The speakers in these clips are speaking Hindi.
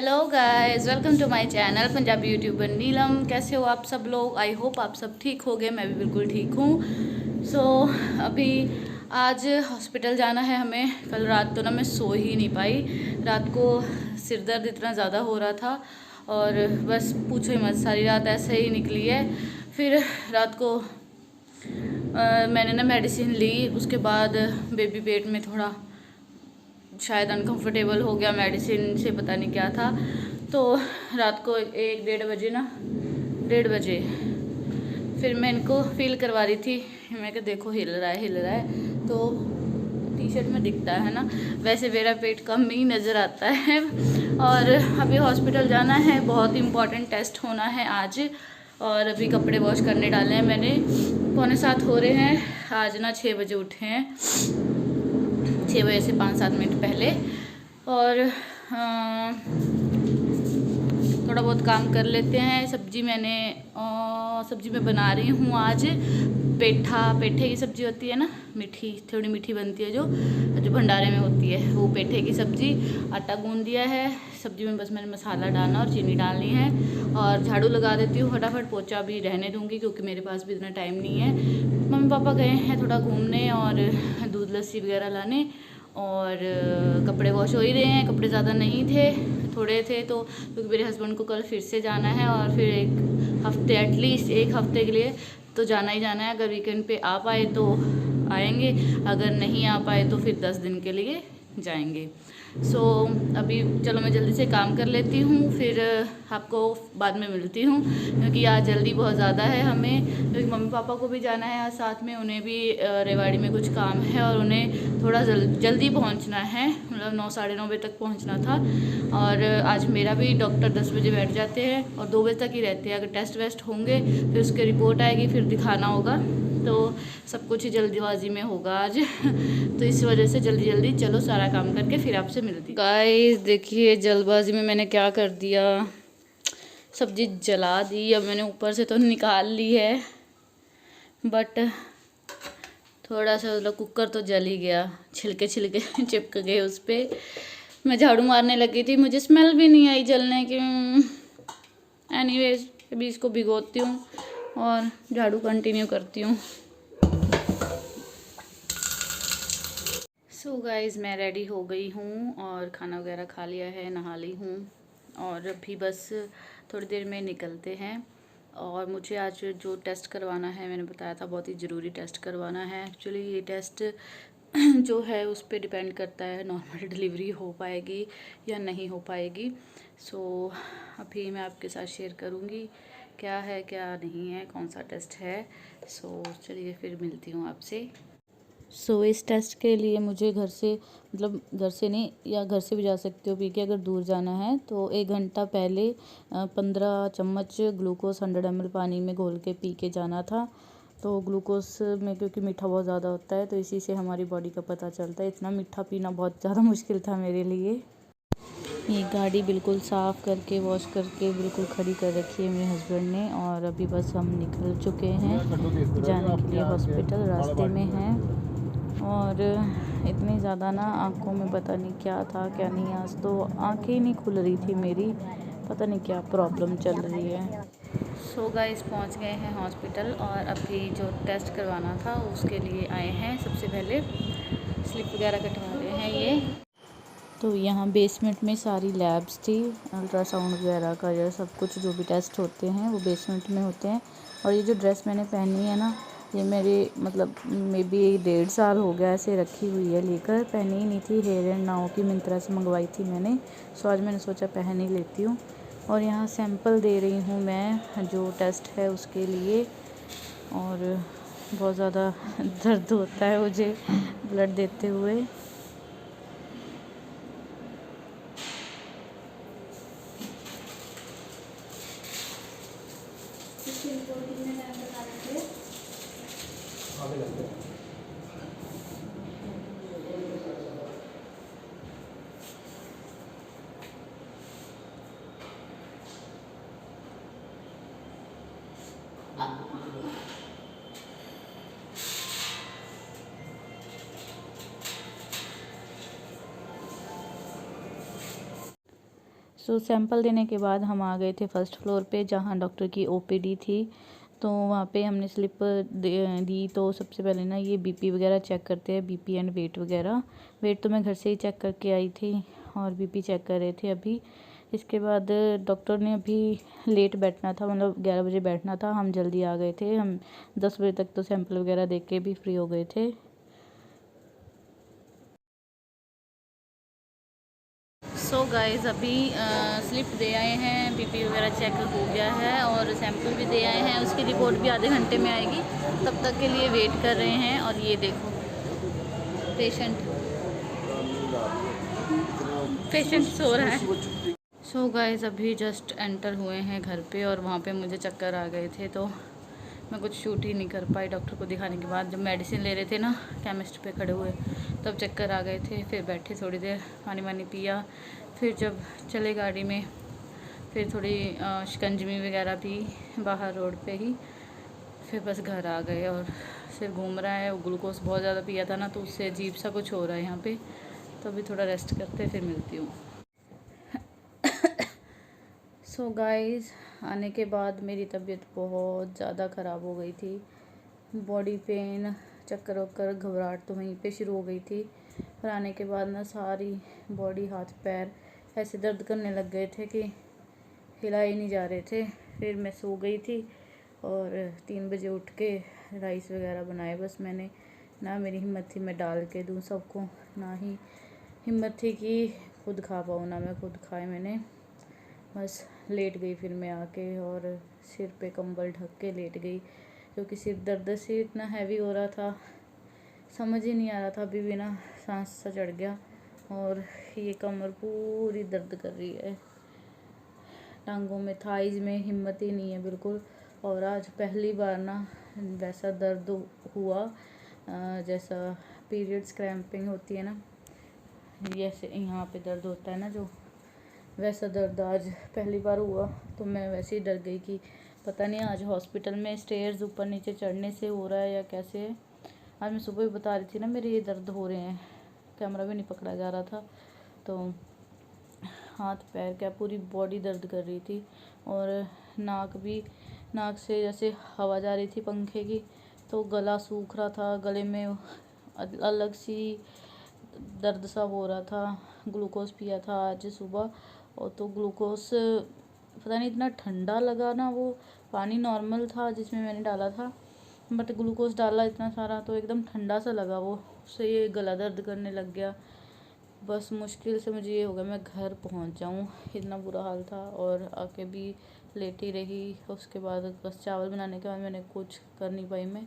Hello guys, welcome to my channel Punjabi YouTuber Neelam. कैसे हो आप सब लोग? आई होप आप सब ठीक हो गए। मैं भी बिल्कुल ठीक हूँ। अभी आज हॉस्पिटल जाना है हमें। कल रात तो ना मैं सो ही नहीं पाई। रात को सिर दर्द इतना ज़्यादा हो रहा था और बस पूछो ही मत, सारी रात ऐसे ही निकली है। फिर रात को मैंने ना मेडिसिन ली। उसके बाद बेबी पेट में थोड़ा शायद अनकंफर्टेबल हो गया, मेडिसिन से पता नहीं क्या था। तो रात को 1-1:30 बजे ना, 1:30 बजे फिर मैं इनको फील करवा रही थी। मैं कहा देखो हिल रहा है। तो टी शर्ट में दिखता है ना, वैसे मेरा पेट कम ही नज़र आता है। और अभी हॉस्पिटल जाना है, बहुत इम्पॉर्टेंट टेस्ट होना है आज। और अभी कपड़े वॉश करने डाले हैं मैंने। 6:45 हो रहे हैं। आज ना 6 बजे उठे हैं, 6 बजे से 5-7 मिनट पहले। और थोड़ा बहुत काम कर लेते हैं। सब्जी मैं बना रही हूँ आज पेठे की सब्ज़ी होती है ना, मीठी, थोड़ी मीठी बनती है, जो भंडारे में होती है, वो पेठे की सब्ज़ी। आटा गूंद दिया है। सब्ज़ी में बस मैंने मसाला डालना और चीनी डालनी है और झाड़ू लगा देती हूँ फटाफट। पोछा भी रहने दूँगी क्योंकि मेरे पास भी इतना टाइम नहीं है। मम्मी पापा गए हैं थोड़ा घूमने और दूध लस्सी वगैरह लाने। और कपड़े वॉश हो ही रहे हैं। कपड़े ज़्यादा नहीं थे, थोड़े थे, तो क्योंकि मेरे हस्बैंड को कल फिर से जाना है और फिर एक हफ्ते, एटलीस्ट एक हफ्ते के लिए तो जाना ही जाना है। अगर वीकेंड पे आ पाए तो आएंगे, अगर नहीं आ पाए तो फिर 10 दिन के लिए जाएंगे। अभी चलो मैं जल्दी से काम कर लेती हूँ, फिर आपको बाद में मिलती हूँ क्योंकि आज जल्दी बहुत ज़्यादा है हमें। क्योंकि मम्मी पापा को भी जाना है आज साथ में, उन्हें भी रेवाड़ी में कुछ काम है और उन्हें थोड़ा जल्दी पहुँचना है, मतलब 9-9:30 बजे तक पहुँचना था। और आज मेरा भी डॉक्टर 10 बजे बैठ जाते हैं और 2 बजे तक ही रहते हैं। अगर टेस्ट वेस्ट होंगे फिर उसकी रिपोर्ट आएगी, फिर दिखाना होगा, तो सब कुछ ही जल्दीबाजी में होगा आज। तो इस वजह से जल्दी जल्दी चलो सारा काम करके फिर आपसे मिलती। गाइस देखिए जल्दबाजी में मैंने क्या कर दिया, सब्जी जला दी। अब मैंने ऊपर से तो निकाल ली है, बट थोड़ा सा मतलब कुकर तो जल ही गया, छिलके चिपक गए उस पर। मैं झाड़ू मारने लगी थी, मुझे स्मेल भी नहीं आई जलने की। एनीवेज अभी इसको भिगोती हूँ और झाड़ू कंटिन्यू करती हूँ। गाइज़ मैं रेडी हो गई हूँ और खाना वगैरह खा लिया है, नहा ली हूँ और अभी बस थोड़ी देर में निकलते हैं। और मुझे आज जो टेस्ट करवाना है, मैंने बताया था बहुत ही ज़रूरी टेस्ट करवाना है। एक्चुअली ये टेस्ट जो है उस पर डिपेंड करता है नॉर्मल डिलीवरी हो पाएगी या नहीं हो पाएगी। अभी मैं आपके साथ शेयर करूँगी क्या है क्या नहीं है, कौन सा टेस्ट है। चलिए फिर मिलती हूँ आपसे। इस टेस्ट के लिए मुझे घर से, मतलब घर से नहीं, या घर से भी जा सकते हो पी के, अगर दूर जाना है तो 1 घंटा पहले 15 चम्मच ग्लूकोज 100 ml पानी में घोल के पी के जाना था। तो ग्लूकोज में क्योंकि मीठा बहुत ज़्यादा होता है तो इसी से हमारी बॉडी का पता चलता है। इतना मीठा पीना बहुत ज़्यादा मुश्किल था मेरे लिए। ये गाड़ी बिल्कुल साफ़ करके वॉश करके बिल्कुल खड़ी कर रखी है मेरे हस्बैंड ने। और अभी बस हम निकल चुके हैं जाने के लिए हॉस्पिटल, रास्ते में हैं। और इतनी ज़्यादा ना आँखों में पता नहीं क्या था क्या नहीं, आज तो आँखें ही नहीं खुल रही थी मेरी, पता नहीं क्या प्रॉब्लम चल रही है। गाइस पहुंच गए हैं हॉस्पिटल और अभी जो टेस्ट करवाना था उसके लिए आए हैं। सबसे पहले स्लिप वगैरह कटवा रहे हैं ये। तो यहाँ बेसमेंट में सारी लैब्स थी, अल्ट्रासाउंड वगैरह का, या सब कुछ जो भी टेस्ट होते हैं वो बेसमेंट में होते हैं। और ये जो ड्रेस मैंने पहनी है ना, ये मेरे मतलब मे बी 1.5 साल हो गया ऐसे रखी हुई है, लेकर पहनी ही नहीं थी। हेयर एंड नाउ की मिंत्रा से मंगवाई थी मैंने, आज मैंने सोचा पहन ही लेती हूँ। और यहाँ सैंपल दे रही हूँ मैं जो टेस्ट है उसके लिए। और बहुत ज़्यादा दर्द होता है मुझे ब्लड देते हुए। सैंपल देने के बाद हम आ गए थे फर्स्ट फ्लोर पे, जहाँ डॉक्टर की ओपीडी थी। तो वहाँ पे हमने स्लिप दी। तो सबसे पहले ना ये बीपी वगैरह चेक करते हैं, बीपी एंड वेट वगैरह। वेट तो मैं घर से ही चेक करके आई थी और बीपी चेक कर रहे थे अभी। इसके बाद डॉक्टर ने अभी लेट बैठना था, मतलब 11 बजे बैठना था, हम जल्दी आ गए थे। हम 10 बजे तक तो सैंपल वगैरह देख के भी फ्री हो गए थे। सो गाइस अभी स्लिप दे आए हैं, बीपी वगैरह चेक हो गया है और सैंपल भी दे आए हैं। उसकी रिपोर्ट भी आधे घंटे में आएगी, तब तक के लिए वेट कर रहे हैं। और ये देखो पेशेंट सो रहा है। सो गाइस अभी जस्ट एंटर हुए हैं घर पे और वहाँ पे मुझे चक्कर आ गए थे, तो मैं कुछ शूट ही नहीं कर पाई। डॉक्टर को दिखाने के बाद जब मेडिसिन ले रहे थे ना केमिस्ट पे खड़े हुए, तब चक्कर आ गए थे। फिर बैठे थोड़ी देर, पानी वानी पिया। फिर जब चले गाड़ी में, फिर थोड़ी शिकंजवी वगैरह पी बाहर रोड पे ही। फिर बस घर आ गए और फिर घूम रहा है। ग्लूकोज बहुत ज़्यादा पिया था ना, तो उससे अजीब सा कुछ हो रहा है यहाँ पे। तो अभी थोड़ा रेस्ट करते फिर मिलती हूँ। सो गाइस आने के बाद मेरी तबीयत बहुत ज़्यादा ख़राब हो गई थी। बॉडी पेन, चक्कर वक्कर, घबराहट तो वहीं पे शुरू हो गई थी। फिर आने के बाद ना सारी बॉडी, हाथ पैर ऐसे दर्द करने लग गए थे कि हिला ही नहीं जा रहे थे। फिर मैं सो गई थी और 3 बजे उठ के राइस वगैरह बनाए। बस मैंने ना, मेरी हिम्मत थी मैं डाल के दूँ सबको, ना ही हिम्मत थी कि खुद खा पाऊँ, ना मैं खुद खाए। मैंने बस लेट गई फिर मैं आके और सिर पे कंबल ढक के लेट गई, क्योंकि सिर दर्द से इतना हैवी हो रहा था, समझ ही नहीं आ रहा था। अभी भी ना सांस सा चढ़ गया और ये कमर पूरी दर्द कर रही है। टांगों में, थाइज में हिम्मत ही नहीं है बिल्कुल। और आज पहली बार ना वैसा दर्द हुआ जैसा पीरियड्स क्रैम्पिंग होती है ना, जैसे यहाँ पे दर्द होता है ना, जो वैसा दर्द आज पहली बार हुआ। तो मैं वैसे ही डर गई कि पता नहीं आज हॉस्पिटल में स्टेयर्स ऊपर नीचे चढ़ने से हो रहा है या कैसे है। आज मैं सुबह भी बता रही थी ना मेरे ये दर्द हो रहे हैं, कैमरा भी नहीं पकड़ा जा रहा था। तो हाथ पैर क्या पूरी बॉडी दर्द कर रही थी। और नाक से जैसे हवा जा रही थी पंखे की, तो गला सूख रहा था, गले में अलग सी दर्द सा हो रहा था। ग्लूकोज पिया था आज सुबह, और तो ग्लूकोज पता नहीं इतना ठंडा लगा ना, वो पानी नॉर्मल था जिसमें मैंने डाला था, बट ग्लूकोज डाला इतना सारा तो एकदम ठंडा सा लगा वो, उससे ये गला दर्द करने लग गया। बस मुश्किल से मुझे ये हो गया मैं घर पहुंच जाऊं, इतना बुरा हाल था। और आके भी लेटी रही। उसके बाद बस चावल बनाने के बाद मैंने कुछ कर नहीं पाई। मैं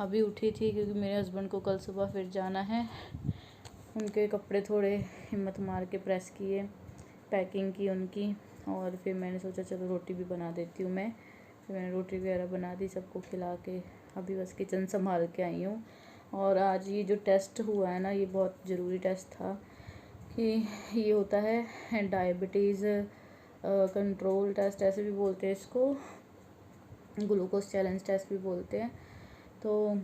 अभी उठी थी क्योंकि मेरे हस्बैंड को कल सुबह फिर जाना है। उनके कपड़े थोड़े हिम्मत मार के प्रेस किए, पैकिंग की उनकी, और फिर मैंने सोचा चलो रोटी भी बना देती हूँ मैं। फिर मैंने रोटी वगैरह बना दी, सबको खिला के अभी बस किचन संभाल के आई हूँ। और आज ये जो टेस्ट हुआ है ना, ये बहुत ज़रूरी टेस्ट था। कि ये होता है डायबिटीज़ कंट्रोल टेस्ट, ऐसे भी बोलते हैं इसको, ग्लूकोज चैलेंज टेस्ट भी बोलते हैं। तो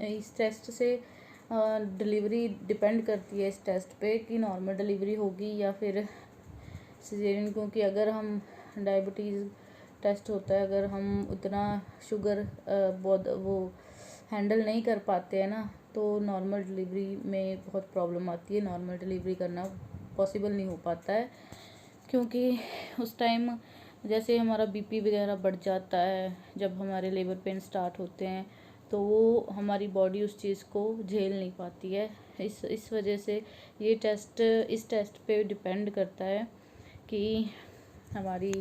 इस टेस्ट से डिलीवरी डिपेंड करती है इस टेस्ट पे कि नॉर्मल डिलीवरी होगी या फिर सिजेरियन। क्योंकि अगर हम डायबिटीज़ टेस्ट होता है, अगर हम उतना शुगर बहुत वो हैंडल नहीं कर पाते हैं ना, तो नॉर्मल डिलीवरी में बहुत प्रॉब्लम आती है। नॉर्मल डिलीवरी करना पॉसिबल नहीं हो पाता है, क्योंकि उस टाइम जैसे हमारा बीपी वगैरह बढ़ जाता है, जब हमारे लेबर पेन स्टार्ट होते हैं, तो वो हमारी बॉडी उस चीज़ को झेल नहीं पाती है। इस वजह से ये टेस्ट, इस टेस्ट पे डिपेंड करता है कि हमारी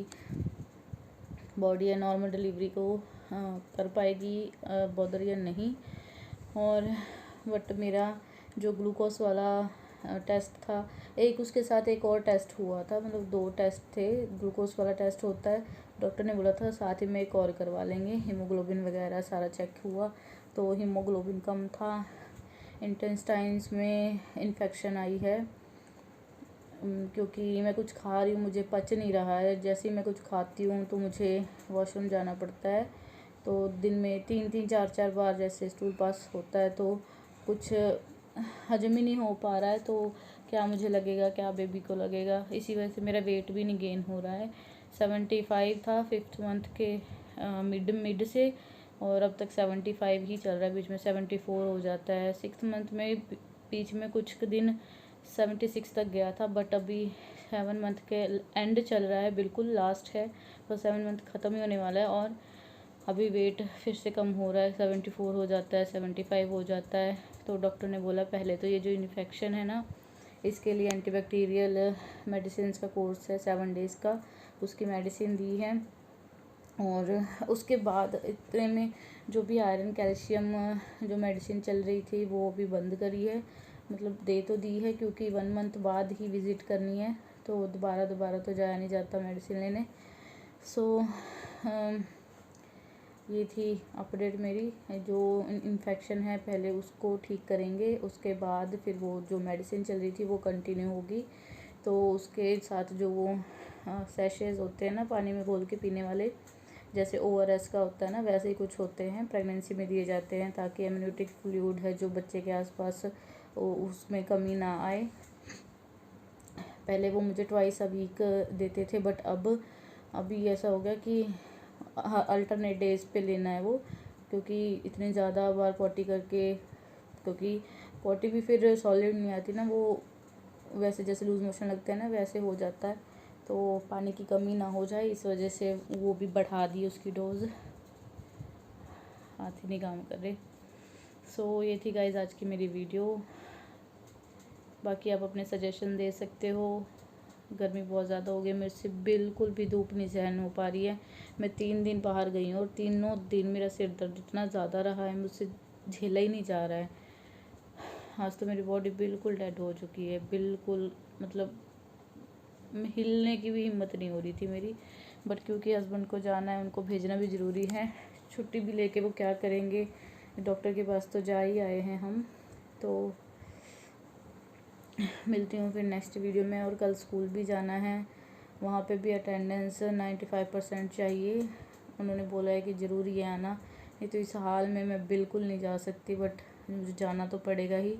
बॉडी है नॉर्मल डिलीवरी को कर पाएगी बॉदर या नहीं। और बट मेरा जो ग्लूकोज वाला टेस्ट था, एक उसके साथ एक और टेस्ट हुआ था, मतलब 2 टेस्ट थे। ग्लूकोज वाला टेस्ट होता है, डॉक्टर ने बोला था साथ ही में एक और करवा लेंगे। हीमोग्लोबिन वगैरह सारा चेक हुआ, तो हीमोग्लोबिन कम था। इंटेस्टाइन्स में इन्फेक्शन आई है, क्योंकि मैं कुछ खा रही हूँ, मुझे पच नहीं रहा है। जैसे ही मैं कुछ खाती हूँ तो मुझे वॉशरूम जाना पड़ता है। तो दिन में 3-3 4-4 बार जैसे स्टूल पास होता है, तो कुछ हजम ही नहीं हो पा रहा है। तो क्या मुझे लगेगा, क्या बेबी को लगेगा। इसी वजह से मेरा वेट भी नहीं गेन हो रहा है। 75 था 5th मंथ के मिड से, और अब तक 75 ही चल रहा है। बीच में 74 हो जाता है। 6th मंथ में बीच में कुछ दिन 76 तक गया था, बट अभी 7 मंथ के एंड चल रहा है, बिल्कुल लास्ट है, बस 7 मंथ ख़त्म ही होने वाला है। और अभी वेट फिर से कम हो रहा है, 74 हो जाता है, 75 हो जाता है। तो डॉक्टर ने बोला पहले तो ये जो इन्फेक्शन है ना, इसके लिए एंटीबैक्टीरियल मेडिसिन का कोर्स है 7 डेज़ का, उसकी मेडिसिन दी है। और उसके बाद इतने में जो भी आयरन कैल्शियम जो मेडिसिन चल रही थी वो भी बंद करी है, मतलब दे तो दी है, क्योंकि 1 मंथ बाद ही विज़िट करनी है, तो दोबारा तो जाया नहीं जाता मेडिसिन लेने। सो ये थी अपडेट मेरी। जो इन्फेक्शन है पहले उसको ठीक करेंगे, उसके बाद फिर वो जो मेडिसिन चल रही थी वो कंटिन्यू होगी। तो उसके साथ जो वो सैशेज़ होते हैं ना पानी में घोल के पीने वाले, जैसे ORS का होता है ना, वैसे ही कुछ होते हैं, प्रेगनेंसी में दिए जाते हैं, ताकि इम्यूनिटी फ्लूइड है जो बच्चे के आसपास उसमें कमी ना आए। पहले वो मुझे 2 वीक देते थे, बट अभी ऐसा हो गया कि अल्टरनेट डेज पे लेना है वो, क्योंकि इतने ज़्यादा बार पॉटी करके, क्योंकि पॉटी भी फिर सॉलिड नहीं आती ना, वो वैसे जैसे लूज़ मोशन लगता है ना वैसे हो जाता है। तो पानी की कमी ना हो जाए, इस वजह से वो भी बढ़ा दी उसकी डोज़। हाथ ही नहीं काम कर रहे। सो ये थी गाइज आज की मेरी वीडियो। बाकी आप अपने सजेशन दे सकते हो। गर्मी बहुत ज़्यादा हो गई, मेरे से बिल्कुल भी धूप नहीं सहन हो पा रही है। मैं 3 दिन बाहर गई हूँ और तीनों दिन मेरा सिर दर्द इतना ज़्यादा रहा है, मुझसे झेला ही नहीं जा रहा है। आज तो मेरी बॉडी बिल्कुल डेड हो चुकी है, बिल्कुल, मतलब हिलने की भी हिम्मत नहीं हो रही थी मेरी। बट क्योंकि हस्बैंड को जाना है, उनको भेजना भी ज़रूरी है, छुट्टी भी लेके वो क्या करेंगे, डॉक्टर के पास तो जा ही आए हैं हम। तो मिलती हूँ फिर नेक्स्ट वीडियो में। और कल स्कूल भी जाना है, वहाँ पे भी अटेंडेंस 95% चाहिए। उन्होंने बोला है कि ज़रूरी है आना, नहीं तो इस हाल में मैं बिल्कुल नहीं जा सकती, बट मुझे जाना तो पड़ेगा ही।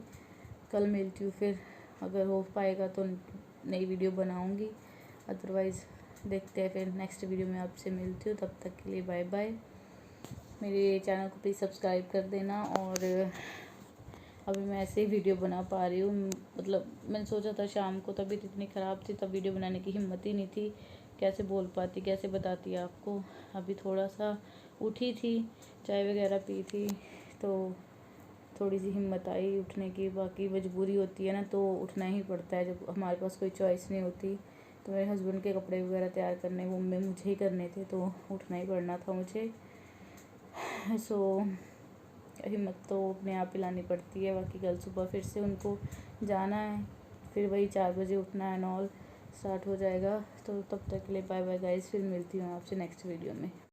कल मिलती हूँ फिर, अगर हो पाएगा तो नई वीडियो बनाऊँगी, अदरवाइज़ देखते हैं फिर नेक्स्ट वीडियो में आपसे मिलती हूँ। तब तक के लिए बाय बाय। मेरे चैनल को प्लीज़ सब्सक्राइब कर देना। और अभी मैं ऐसे ही वीडियो बना पा रही हूँ, मतलब मैंने सोचा था शाम को, तबीयत इतनी ख़राब थी, तब वीडियो बनाने की हिम्मत ही नहीं थी, कैसे बोल पाती, कैसे बताती आपको। अभी थोड़ा सा उठी थी, चाय वगैरह पी थी, तो थोड़ी सी हिम्मत आई उठने की। बाकी मजबूरी होती है ना, तो उठना ही पड़ता है, जब हमारे पास कोई चॉइस नहीं होती। तो मेरे हस्बैंड के कपड़े वगैरह तैयार करने वो में मुझे ही करने थे, तो उठना ही पड़ना था मुझे। सो हिम्मत तो अपने आप ही लानी पड़ती है। बाकी कल सुबह फिर से उनको जाना है, फिर वही 4 बजे उठना है, नॉल स्टार्ट हो जाएगा। तो तब तक के लिए बाय बाय गाइस, फिर मिलती हूँ आपसे नेक्स्ट वीडियो में।